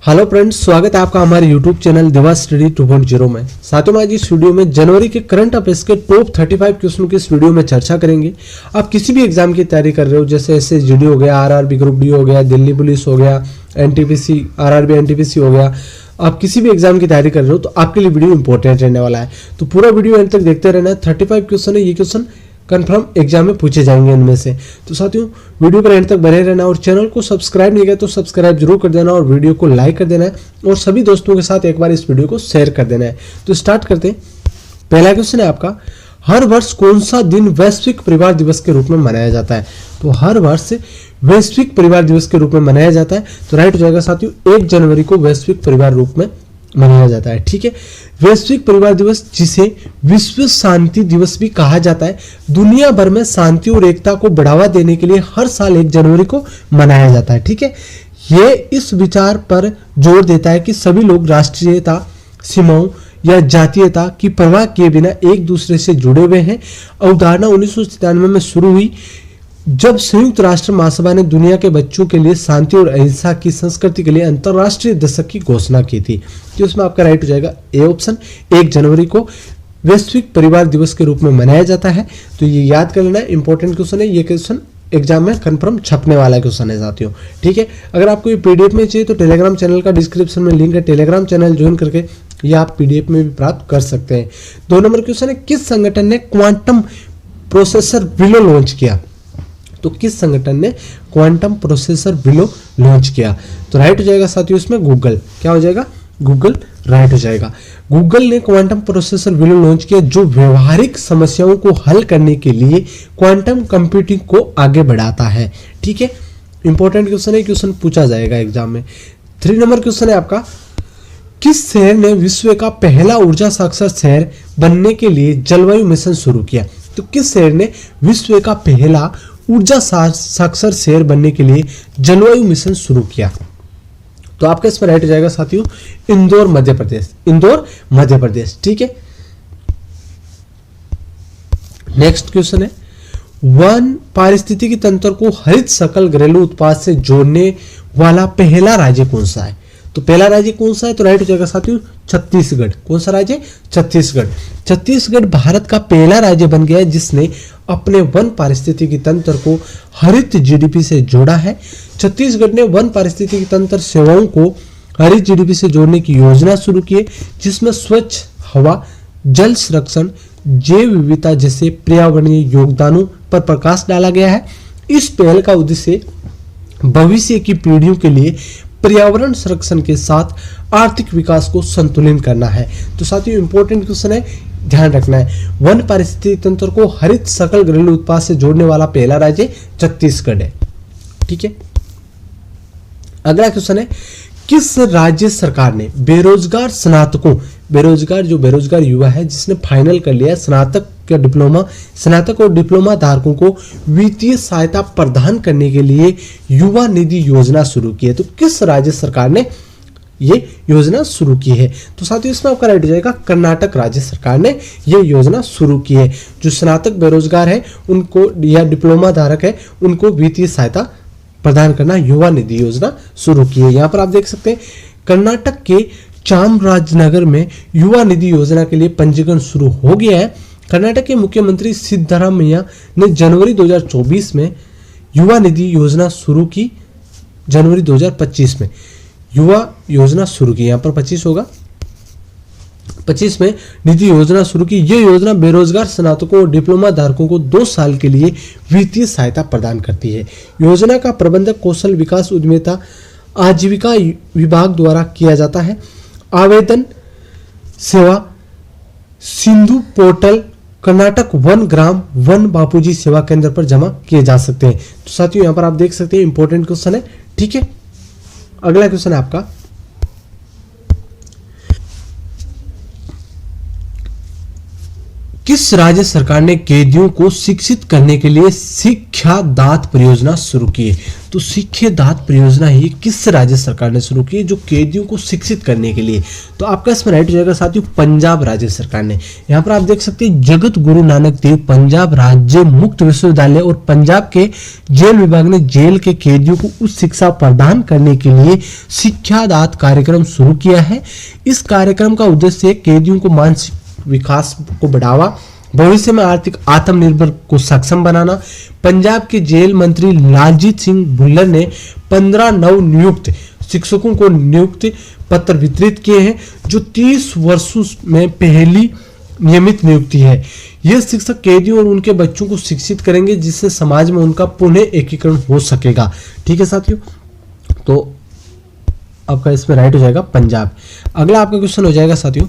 Hello friends, स्वागत है आपका हमारे यूट्यूब चैनल दिवा स्टडी 2.0 में। साथियों, आज इस वीडियो में जनवरी के करंट अफेयर्स के टॉप 35 क्वेश्चन की इस वीडियो में चर्चा करेंगे। आप किसी भी एग्जाम की तैयारी कर रहे हो, जैसे SSGD हो गया, RRB ग्रुप डी हो गया, दिल्ली पुलिस हो गया, NTPC RRB NTPC हो गया, आप किसी भी एग्जाम की तैयारी कर रहे हो तो आपके लिए वीडियो इंपॉर्टेंट रहने वाला है। तो पूरा वीडियो एंड तक देखते रहना है। 35 क्वेश्चन है, ये क्वेश्चन कंफर्म एग्जाम में पूछे जाएंगे इनमें से। तो साथियों, वीडियो पर एंड तक बने रहना और चैनल को सब्सक्राइब नहीं किया तो सब्सक्राइब जरूर कर देना और वीडियो को लाइक कर देना है और सभी दोस्तों के साथ एक बार इस वीडियो को शेयर कर देना है। तो स्टार्ट करते हैं। पहला क्वेश्चन है आपका, हर वर्ष कौन सा दिन वैश्विक परिवार दिवस के रूप में मनाया जाता है? तो हर वर्ष वैश्विक परिवार दिवस के रूप में मनाया जाता है। तो राइट हो जाएगा साथियों, 1 जनवरी को वैश्विक परिवार रूप में मनाया जाता है। ठीक है, वैश्विक परिवार दिवस, जिसे विश्व शांति दिवस भी कहा जाता है, दुनिया भर में शांति और एकता को बढ़ावा देने के लिए हर साल 1 जनवरी को मनाया जाता है। ठीक है, ये इस विचार पर जोर देता है कि सभी लोग राष्ट्रीयता, सीमाओं या जातीयता की परवाह किए बिना एक दूसरे से जुड़े हुए हैं। अवधारणा 1997 में शुरू हुई, जब संयुक्त राष्ट्र महासभा ने दुनिया के बच्चों के लिए शांति और अहिंसा की संस्कृति के लिए अंतर्राष्ट्रीय दशक की घोषणा की थी। तो इसमें आपका राइट हो जाएगा ए ऑप्शन, 1 जनवरी को वैश्विक परिवार दिवस के रूप में मनाया जाता है। तो ये याद कर लेना, इंपॉर्टेंट क्वेश्चन है। ये क्वेश्चन एग्जाम में कंफर्म छपने वाला क्वेश्चन है साथियों। ठीक है, अगर आपको ये PDF में चाहिए तो टेलीग्राम चैनल का डिस्क्रिप्शन में लिंक है, टेलीग्राम चैनल ज्वाइन करके ये आप PDF में भी प्राप्त कर सकते हैं। 2 नंबर क्वेश्चन है, किस संगठन ने क्वांटम प्रोसेसर विलो लॉन्च किया? तो किस संगठन ने क्वांटम प्रोसेसर विलो लॉन्च किया? तो राइट हो जाएगा साथियों इसमें गूगल। क्या हो जाएगा? गूगल राइट हो जाएगा। गूगल ने क्वांटम प्रोसेसर विलो लॉन्च किया, जो व्यवहारिक समस्याओं को हल करने के लिए क्वांटम कंप्यूटिंग को आगे बढ़ाता है। ठीक है, इंपॉर्टेंट क्वेश्चन है, क्वेश्चन पूछा जाएगा एग्जाम में। 3 नंबर क्वेश्चन है आपका, किस शहर ने विश्व का पहला ऊर्जा साक्षर शहर बनने के लिए जलवायु मिशन शुरू किया? तो किस शहर ने विश्व का पहला ऊर्जा साक्षर शहर बनने के लिए जलवायु मिशन शुरू किया? तो आपका इसमें राइट हो जाएगा साथियों इंदौर मध्य प्रदेश। इंदौर मध्य प्रदेश। ठीक है, नेक्स्ट क्वेश्चन है, वन पारिस्थितिकी तंत्र को हरित सकल घरेलू उत्पाद से जोड़ने वाला पहला राज्य कौन सा है? तो पहला राज्य कौन सा है? तो राइट हो जाएगा साथियों छत्तीसगढ़। कौन सा राज्य? छत्तीसगढ़। छत्तीसगढ़ भारत का पहला राज्य बन गया है जिसने अपने वन पारिस्थितिकी तंत्र को हरित GDP से जोड़ा है। छत्तीसगढ़ ने वन पारिस्थितिकी तंत्र सेवाओं को हरित GDP से जोड़ने की योजना शुरू की है, जिसमें स्वच्छ हवा, जल संरक्षण, जैव विविधता जैसे पर्यावरणीय योगदानों पर प्रकाश डाला गया है। इस पहल का उद्देश्य भविष्य की पीढ़ियों के लिए पर्यावरण संरक्षण के साथ आर्थिक विकास को संतुलित करना है। तो साथियों इंपॉर्टेंट क्वेश्चन है, ध्यान रखना है। वन पारिस्थितिकी तंत्र को हरित सकल घरेलू उत्पाद से जोड़ने वाला पहला राज्य छत्तीसगढ़ है। ठीक है, अगला क्वेश्चन है, किस राज्य सरकार ने बेरोजगार स्नातकों, बेरोजगार युवा है जिसने फाइनल कर लिया स्नातक और डिप्लोमा धारकों को वित्तीय सहायता प्रदान करने के लिए युवा निधि योजना शुरू की है? तो किस राज्य सरकार ने ये योजना शुरू की है? तो साथियों इसमें आपका राइट हो जाएगा कर्नाटक राज्य सरकार ने ये योजना शुरू की है। जो स्नातक बेरोजगार है उनको या डिप्लोमा धारक है उनको वित्तीय सहायता प्रदान करना युवा निधि योजना शुरू की है। यहाँ पर आप देख सकते हैं कर्नाटक के चामराजनगर में युवा निधि योजना के लिए पंजीकरण शुरू हो गया है। कर्नाटक के मुख्यमंत्री सिद्धरामैया ने जनवरी 2024 में युवा निधि योजना शुरू की। जनवरी 2025 में युवा योजना शुरू की, यहाँ पर 25 होगा, 25 में निधि योजना शुरू की। यह योजना बेरोजगार स्नातकों और डिप्लोमा धारकों को 2 साल के लिए वित्तीय सहायता प्रदान करती है। योजना का प्रबंधक कौशल विकास उद्यमिता आजीविका विभाग द्वारा किया जाता है। आवेदन Seva Sindhu portal, Karnataka one Grama one Bapuji Seva Kendra पर जमा किए जा सकते हैं। तो साथियों यहाँ पर आप देख सकते हैं इंपॉर्टेंट क्वेश्चन है। ठीक है, अगला क्वेश्चन है आपका, किस राज्य सरकार ने कैदियों को शिक्षित करने के लिए शिक्षा दात परियोजना शुरू की है? तो सिक्खेदात परियोजना ही किस राज्य सरकार ने शुरू की है जो कैदियों को शिक्षित करने के लिए? तो आपका इसमें राइट हो जाएगा साथियों पंजाब राज्य सरकार ने। यहाँ पर आप देख सकते हैं जगत गुरु नानक देव पंजाब राज्य मुक्त विश्वविद्यालय और पंजाब के जेल विभाग ने जेल के कैदियों को उच्च शिक्षा प्रदान करने के लिए शिक्षादात कार्यक्रम शुरू किया है। इस कार्यक्रम का उद्देश्य कैदियों को मानसिक विकास को बढ़ावा, भविष्य में आर्थिक आत्मनिर्भर को सक्षम बनाना। पंजाब के जेल मंत्री लालजीत सिंह भुल्लर ने 15 नव नियुक्त शिक्षकों को नियुक्ति पत्र वितरित किए हैं जो 30 वर्षों में पहली नियमित नियुक्ति है। यह शिक्षक कैदियों और उनके बच्चों को शिक्षित करेंगे जिससे समाज में उनका पुनः एकीकरण हो सकेगा। ठीक है साथियों, तो आपका इसमें राइट हो जाएगा पंजाब। अगला आपका क्वेश्चन हो जाएगा साथियों,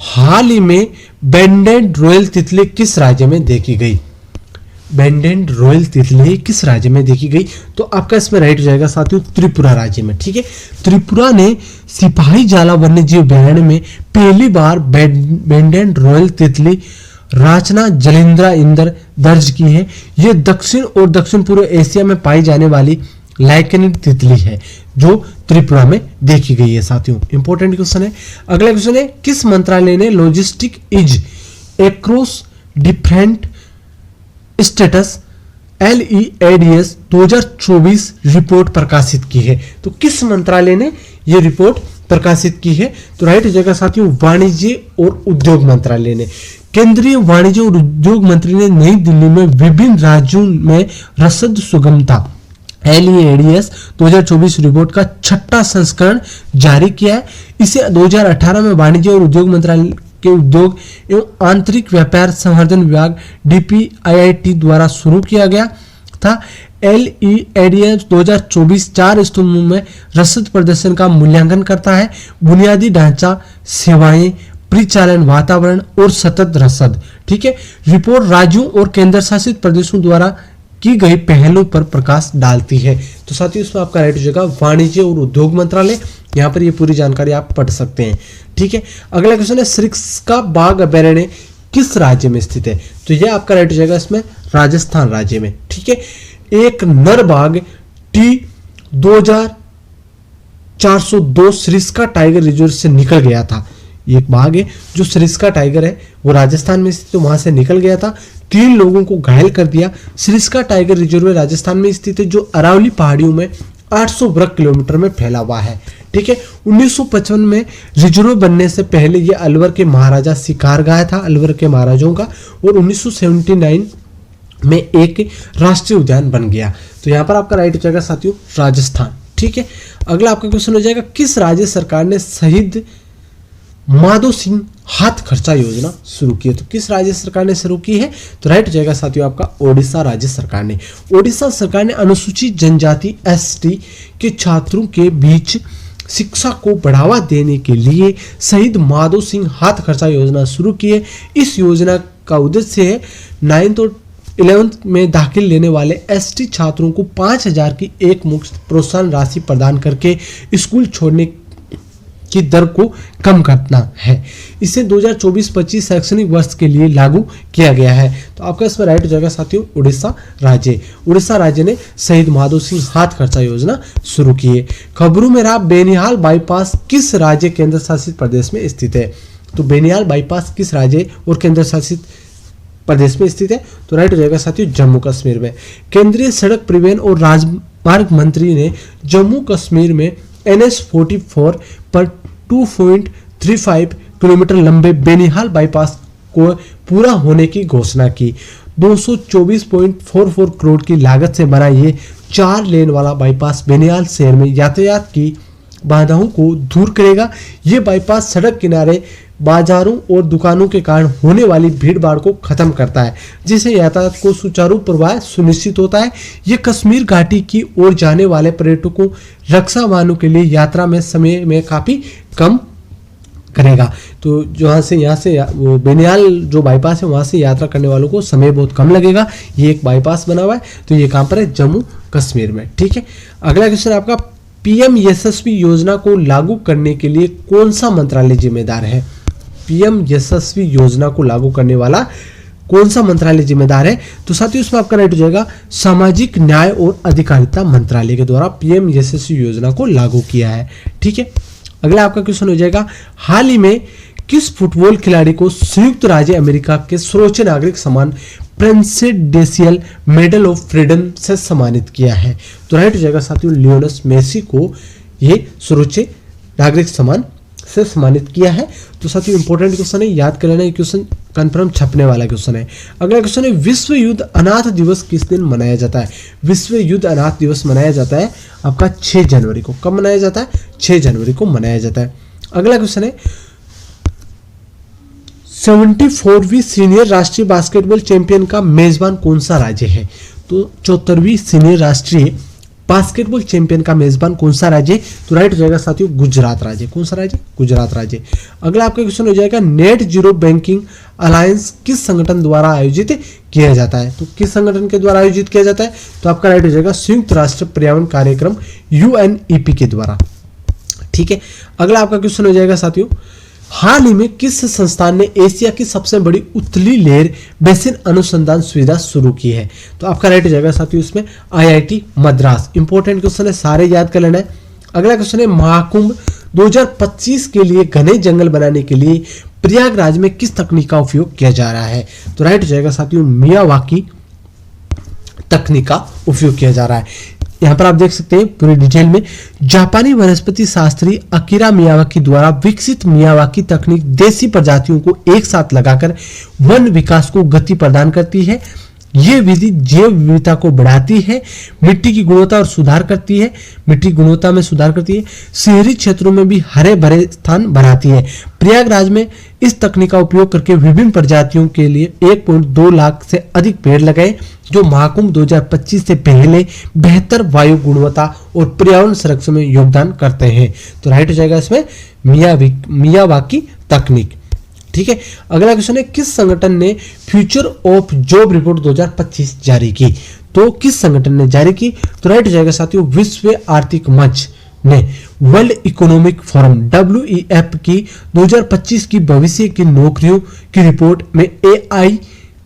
हाल ही में बैंडेड रॉयल तितली किस राज्य में देखी गई? बैंडेड रॉयल तितली किस राज्य में देखी गई? तो आपका इसमें राइट हो जाएगा साथियों त्रिपुरा राज्य में। ठीक है, त्रिपुरा ने सिपाही जाला वन्य जीव अभयारण्य में पहली बार बैंडेड रॉयल तितली राचना जलिंद्रा इंदर दर्ज की है। यह दक्षिण और दक्षिण पूर्व एशिया में पाई जाने वाली लाइकेनिड तितली है जो त्रिपुरा में देखी गई है। साथियों इंपॉर्टेंट क्वेश्चन है। अगला क्वेश्चन है, किस मंत्रालय ने logistic is across different status LEADS 2024 report प्रकाशित की है? तो किस मंत्रालय ने यह रिपोर्ट प्रकाशित की है? तो राइट हो जाएगा साथियों वाणिज्य और उद्योग मंत्रालय ने। केंद्रीय वाणिज्य और उद्योग मंत्री ने नई दिल्ली में विभिन्न राज्यों में रसद सुगमता LEADS 2024 रिपोर्ट का 6वां संस्करण जारी किया है। इसे 2018 में वाणिज्य और उद्योग मंत्रालय के उद्योग एवं आंतरिक व्यापार संवर्धन विभाग DPIIT द्वारा शुरू किया गया था। LEADS 2024 4 स्तंभों में रसद प्रदर्शन का मूल्यांकन करता है, बुनियादी ढांचा, सेवाएं, परिचालन वातावरण और सतत रसद। ठीक है, रिपोर्ट राज्यों और केंद्र शासित प्रदेशों द्वारा की गई पहलों पर प्रकाश डालती है। तो साथियों इसमें आपका राइट हो जाएगा वाणिज्य और उद्योग मंत्रालय। यहाँ पर ये पूरी जानकारी आप पढ़ सकते हैं। ठीक है, अगला क्वेश्चन है, सरिस्का बाघ अभयारण्य किस राज्य में स्थित है? तो यह आपका राइट हो जाएगा इसमें राजस्थान राज्य में। ठीक है, एक नर बाघ T2402 सरिस्का टाइगर रिजर्व से निकल गया था। एक बाघ है जो सरिस्का टाइगर है वो राजस्थान में स्थित, तो वहां से निकल गया था, 3 लोगों को घायल कर दिया। सरिस्का टाइगर रिजर्व राजस्थान में स्थित है जो अरावली पहाड़ियों में 800 वर्ग किलोमीटर में फैला हुआ है। ठीक है, 1955 में रिजर्व बनने से पहले यह अलवर के महाराजा शिकार गाय था, अलवर के महाराजाओं का, और 1979 में एक राष्ट्रीय उद्यान बन गया। तो यहाँ पर आपका राइट हो जाएगा साथियों राजस्थान। ठीक है, अगला आपका क्वेश्चन हो जाएगा, किस राज्य सरकार ने शहीद माधो सिंह हाथ खर्चा योजना शुरू की है? तो किस राज्य सरकार ने शुरू की है? तो राइट हो जाएगा साथियों आपका ओडिशा राज्य सरकार ने। ओडिशा सरकार ने अनुसूचित जनजाति ST के छात्रों के बीच शिक्षा को बढ़ावा देने के लिए शहीद माधो सिंह हाथ खर्चा योजना शुरू की है। इस योजना का उद्देश्य है 9th और 11th में दाखिल लेने वाले ST छात्रों को 5,000 की एक मुश्त प्रोत्साहन राशि प्रदान करके स्कूल छोड़ने की दर को कम करना है। इसे 2024-25 शैक्षणिक वर्ष के लिए लागू किया गया है। तो आपका इसमें राइट हो जाएगा साथियों उड़ीसा राज्य। उड़ीसा राज्य ने शहीद माधो सिंह हाथ खर्चा योजना शुरू की है। खबरों में रहा, बेनिहाल बाईपास किस राज्य केंद्र शासित प्रदेश में स्थित है? तो बेनिहाल बाईपास किस राज्य और केंद्र शासित प्रदेश में स्थित है? तो राइट हो जाएगा साथियों जम्मू कश्मीर में। केंद्रीय सड़क परिवहन और राजमार्ग मंत्री ने जम्मू कश्मीर में NH-44 पर 2.35 किलोमीटर लंबे बेनिहाल बाईपास को पूरा होने की घोषणा की। 224.44 करोड़ की लागत से बना ये 4 लेन वाला बाईपास बेनिहाल शहर में यातायात की बाधाओं को दूर करेगा। ये बाईपास सड़क किनारे बाजारों और दुकानों के कारण होने वाली भीड़ भाड़ को खत्म करता है, जिससे यातायात को सुचारू प्रवाह सुनिश्चित होता है। ये कश्मीर घाटी की ओर जाने वाले पर्यटकों, रक्षा वाहनों के लिए यात्रा में समय में काफी कम करेगा। तो यहाँ से वो बेनिहाल जो बाईपास है वहां से यात्रा करने वालों को समय बहुत कम लगेगा। ये एक बाईपास बना हुआ है, तो ये कहाँ पर है? जम्मू कश्मीर में। ठीक है, अगला क्वेश्चन आपका, PM यशस्वी योजना को लागू करने के लिए कौन सा मंत्रालय जिम्मेदार है? PM यशस्वी योजना को लागू करने वाला कौन सा मंत्रालय जिम्मेदार है? तो साथियों इसमें आपका राइट हो जाएगा सामाजिक न्याय और अधिकारिता मंत्रालय के द्वारा पीएम यशस्वी योजना को लागू किया है। ठीक है, अगला आपका क्वेश्चन हो जाएगा, हाल ही में किस फुटबॉल खिलाड़ी को संयुक्त राज्य अमेरिका के सर्वोच्च नागरिक सम्मान प्रेसिडेंशियल मेडल ऑफ फ्रीडम से सम्मानित किया है? तो राइट हो जाएगा साथियों लियोनेल मेसी को ये सर्वोच्च नागरिक सम्मान से सम्मानित किया है। तो साथियों इंपॉर्टेंट क्वेश्चन है, याद कर लेना, ये क्वेश्चन कंफर्म छपने वाला क्वेश्चन है। अगला क्वेश्चन है, विश्व युद्ध अनाथ दिवस किस दिन मनाया जाता है? विश्व युद्ध अनाथ दिवस मनाया जाता है आपका 6 जनवरी को। कब मनाया जाता है? 6 जनवरी को मनाया जाता है। अगला क्वेश्चन है, 74वीं सीनियर राष्ट्रीय बास्केटबॉल चैंपियन का मेजबान कौन सा राज्य है? तो 74वीं सीनियर राष्ट्रीय बास्केटबॉल चैंपियन का मेजबान कौन सा राज्य? तो राइट हो जाएगा साथियों गुजरात राज्य। कौन सा राज्य? गुजरात राज्य। अगला आपका क्वेश्चन हो जाएगा, नेट जीरो बैंकिंग अलायंस किस संगठन द्वारा आयोजित किया जाता है? तो किस संगठन के द्वारा आयोजित किया जाता है? तो आपका राइट हो जाएगा संयुक्त राष्ट्र पर्यावरण कार्यक्रम UNEP के द्वारा। ठीक है, अगला आपका क्वेश्चन हो जाएगा साथियों, हाल ही में किस संस्थान ने एशिया की सबसे बड़ी उतली लेयर बेसिन अनुसंधान सुविधा शुरू की है? तो आपका राइट हो जाएगा साथियों इसमें IIT मद्रास। इंपॉर्टेंट क्वेश्चन है, सारे याद कर लेना है। अगला क्वेश्चन है, महाकुंभ 2025 के लिए घने जंगल बनाने के लिए प्रयागराज में किस तकनीक का उपयोग किया जा रहा है? तो राइट हो जाएगा साथियों मियावाकी तकनीक का उपयोग किया जा रहा है। यहाँ पर आप देख सकते हैं पूरी डिटेल में, जापानी वनस्पति शास्त्री अकीरा मियावाकी द्वारा विकसित मियावाकी तकनीक देसी प्रजातियों को एक साथ लगाकर वन विकास को गति प्रदान करती है। ये विधि जैव विविधता को बढ़ाती है, मिट्टी की गुणवत्ता और सुधार करती है, मिट्टी गुणवत्ता में सुधार करती है, शहरी क्षेत्रों में भी हरे भरे स्थान बनाती है। प्रयागराज में इस तकनीक का उपयोग करके विभिन्न प्रजातियों के लिए 1.2 लाख से अधिक पेड़ लगाए, जो महाकुंभ 2025 से पहले बेहतर वायु गुणवत्ता और पर्यावरण संरक्षण में योगदान करते हैं। तो राइट हो जाएगा इसमें मियावाकी तकनीक। ठीक है, अगला क्वेश्चन है, किस संगठन ने फ्यूचर ऑफ जॉब रिपोर्ट 2025 जारी की? तो किस संगठन ने जारी की? तो राइट हो जाएगा साथियों विश्व आर्थिक मंच ने वर्ल्ड इकोनॉमिक फोरम WEF की 2025 की भविष्य की नौकरियों की रिपोर्ट में AI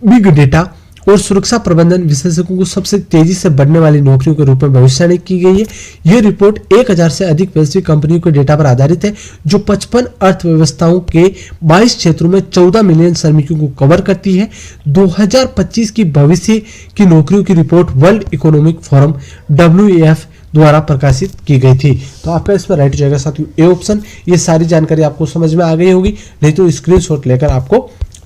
बिग डेटा और सुरक्षा प्रबंधन विशेषज्ञों को सबसे तेजी से बढ़ने वाली नौकरियों के रूप में भविष्यवाणी की गई है। यह रिपोर्ट 1000 से अधिक वैश्विक कंपनियों के डेटा पर आधारित है, जो 55 अर्थव्यवस्थाओं के 22 क्षेत्रों में 14 मिलियन श्रमिकों को कवर करती है। 2025 की भविष्य की नौकरियों की report world economic forum WEF द्वारा प्रकाशित की गई थी। तो आपका इसमें राइट हो जाएगा साथियों ए ऑप्शन। ये सारी जानकारी आपको समझ में आ गई होगी, नहीं तो स्क्रीनशॉट लेकर आपको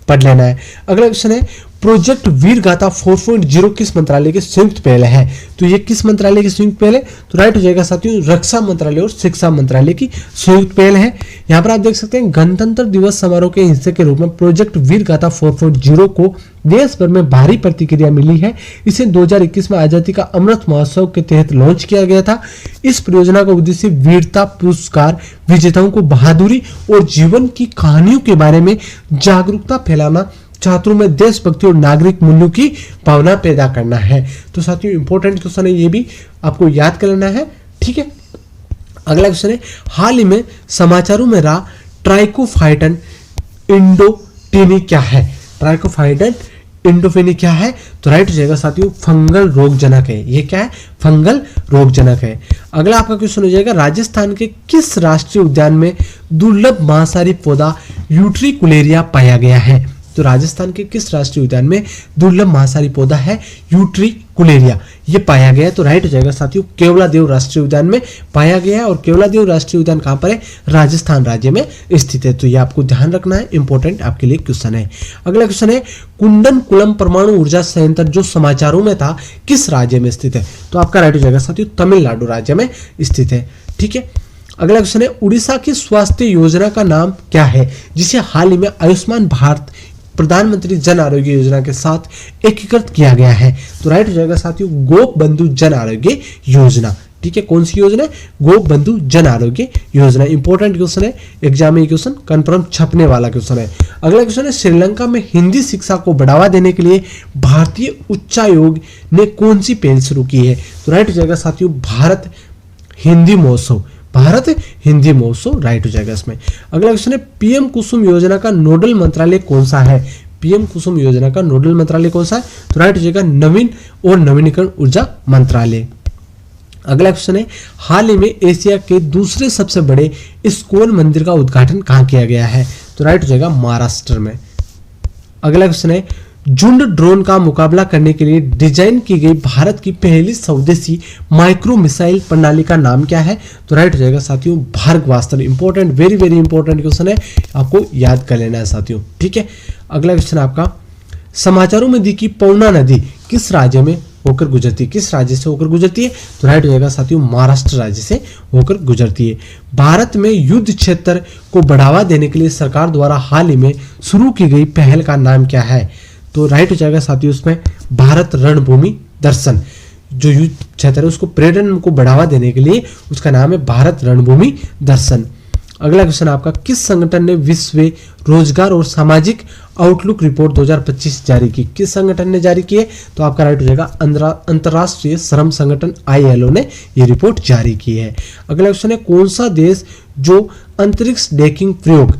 पढ़ लेना है। अगला क्वेश्चन है, प्रोजेक्ट वीर गाथा 4.0 किस मंत्रालय की संयुक्त पहल है? तो ये किस मंत्रालय की संयुक्त पहल है? तो राइट हो जाएगा साथियों रक्षा मंत्रालय और शिक्षा मंत्रालय की संयुक्त पहल है। यहाँ पर आप देख सकते हैं गणतंत्र दिवस समारोह के हिस्से के रूप में प्रोजेक्ट वीर गाथा 4.0 को देश भर में भारी प्रतिक्रिया मिली है। इसे 2021 में आजादी का अमृत महोत्सव के तहत लॉन्च किया गया था। इस परियोजना का उद्देश्य वीरता पुरस्कार विजेताओं को बहादुरी और जीवन की कहानियों के बारे में जागरूकता फैलाना, छात्रों में देशभक्ति और नागरिक मूल्यों की भावना पैदा करना है। तो साथियों इंपॉर्टेंट क्वेश्चन है, ये भी आपको याद कर लेना है। ठीक है, अगला क्वेश्चन है, हाल ही में समाचारों में रहा ट्राइकोफाइटन इंडोटिनी क्या है? ट्राइकोफाइटन इंडोफिनी क्या है? तो राइट हो जाएगा साथियों फंगल रोगजनक है। ये क्या है? फंगल रोगजनक है। अगला आपका क्वेश्चन हो जाएगा, राजस्थान के किस राष्ट्रीय उद्यान में दुर्लभ मांसाहारी पौधा यूट्रिकुलेरिया पाया गया है? तो राजस्थान के किस राष्ट्रीय उद्यान में दुर्लभ मांसाहारी पौधा है यूट्रिकुलेरिया ये पाया गया है? तो राइट हो जाएगा साथियों केवलादेव राष्ट्रीय उद्यान में पाया गया है। और केवलादेव राष्ट्रीय उद्यान कहां पर है? राजस्थान राज्य में स्थित है। तो ये आपको ध्यान रखना है, इंपॉर्टेंट आपके लिए क्वेश्चन है। अगला क्वेश्चन है, कुंडनकुलम परमाणु ऊर्जा संयंत्र जो समाचारों में था किस राज्य में स्थित है? तो आपका राइट हो जाएगा साथियों तमिलनाडु राज्य में स्थित है। ठीक है, अगला क्वेश्चन है, उड़ीसा की स्वास्थ्य योजना का नाम क्या है जिसे हाल ही में आयुष्मान भारत प्रधानमंत्री जन आरोग्य योजना के साथ एकीकृत किया गया है? तो राइट हो जाएगा साथियों गोप बंधु जन आरोग्य योजना। ठीक है, कौन सी योजना है? गोप बंधु जन आरोग्य योजना। इंपॉर्टेंट क्वेश्चन है, एग्जाम में क्वेश्चन कंफर्म छपने वाला क्वेश्चन है। अगला क्वेश्चन है, श्रीलंका में हिंदी शिक्षा को बढ़ावा देने के लिए भारतीय उच्चायोग ने कौन सी पहल शुरू की है? तो राइट हो जाएगा साथियों भारत हिंदी महोत्सव। भारत हिंदी महोत्सव राइट हो जाएगा इसमें। अगला क्वेश्चन है, पीएम कुसुम योजना का नोडल मंत्रालय कौन सा है? पीएम कुसुम योजना का नोडल मंत्रालय कौन सा है? तो राइट हो जाएगा नवीन और नवीनीकरण ऊर्जा मंत्रालय। अगला क्वेश्चन है, हाल ही में एशिया के दूसरे सबसे बड़े इस्कॉन मंदिर का उद्घाटन कहाँ किया गया है? तो राइट हो जाएगा महाराष्ट्र में। अगला क्वेश्चन है, झुंड ड्रोन का मुकाबला करने के लिए डिजाइन की गई भारत की पहली स्वदेशी माइक्रो मिसाइल प्रणाली का नाम क्या है? तो राइट हो जाएगा साथियों Bhargavastra. Important, very very important question है, आपको याद कर लेना है साथियों, ठीक है। अगला क्वेश्चन आपका, समाचारों में दी कि पौना नदी किस राज्य में होकर गुजरती है? किस राज्य से होकर गुजरती है? तो राइट हो जाएगा साथियों महाराष्ट्र राज्य से होकर गुजरती है। भारत में युद्ध क्षेत्र को बढ़ावा देने के लिए सरकार द्वारा हाल ही में शुरू की गई पहल का नाम क्या है? तो राइट हो जाएगा साथियों उसमें भारत रणभूमि दर्शन। जो युद्ध क्षेत्र है उसको पर्यटन को बढ़ावा देने के लिए उसका नाम है भारत रणभूमि दर्शन। अगला क्वेश्चन आपका, किस संगठन ने विश्व रोजगार और सामाजिक आउटलुक रिपोर्ट 2025 जारी की? किस संगठन ने जारी की है? तो आपका राइट हो जाएगा अंतरराष्ट्रीय श्रम संगठन ILO ने ये रिपोर्ट जारी की है। अगला क्वेश्चन है, कौन सा देश जो अंतरिक्ष डेकिंग प्रयोग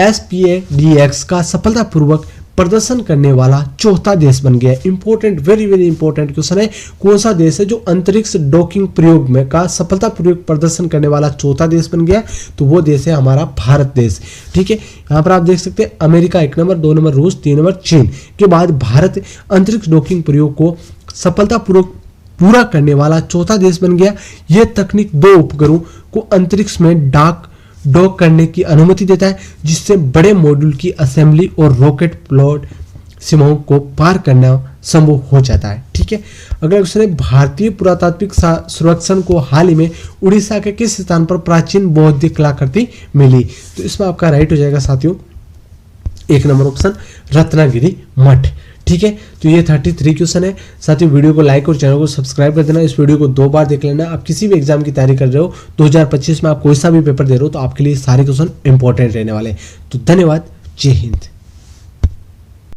SPADX का सफलतापूर्वक प्रदर्शन करने वाला चौथा देश बन गया? Important, very very important question है, कौन सा देश है जो अंतरिक्ष डॉकिंग प्रयोग में का सफलतापूर्वक प्रदर्शन करने वाला चौथा देश बन गया? तो वो देश है हमारा भारत देश, ठीक है। यहाँ पर आप देख सकते हैं अमेरिका 1 नंबर, 2 नंबर रूस, 3 नंबर चीन के बाद भारत अंतरिक्ष डॉकिंग प्रयोग को सफलतापूर्वक पूरा करने वाला चौथा देश बन गया। यह तकनीक 2 उपग्रहों को अंतरिक्ष में डॉक करने की अनुमति देता है, जिससे बड़े मॉड्यूल की असेंबली और रॉकेट प्लॉट सीमाओं को पार करना संभव हो जाता है, ठीक है। अगला क्वेश्चन है, भारतीय पुरातात्विक सर्वेक्षण को हाल ही में उड़ीसा के किस स्थान पर प्राचीन बौद्ध कलाकृति मिली? तो इसमें आपका राइट हो जाएगा साथियों 1 नंबर ऑप्शन रत्नागिरी मठ, ठीक है। तो ये 33 क्वेश्चन है साथियों। वीडियो को लाइक और चैनल को सब्सक्राइब कर देना। इस वीडियो को 2 बार देख लेना। आप किसी भी एग्जाम की तैयारी कर रहे हो, 2025 में आप कोई सा भी पेपर दे रहे हो, तो आपके लिए सारे क्वेश्चन इंपॉर्टेंट रहने वाले हैं। तो धन्यवाद, जय हिंद।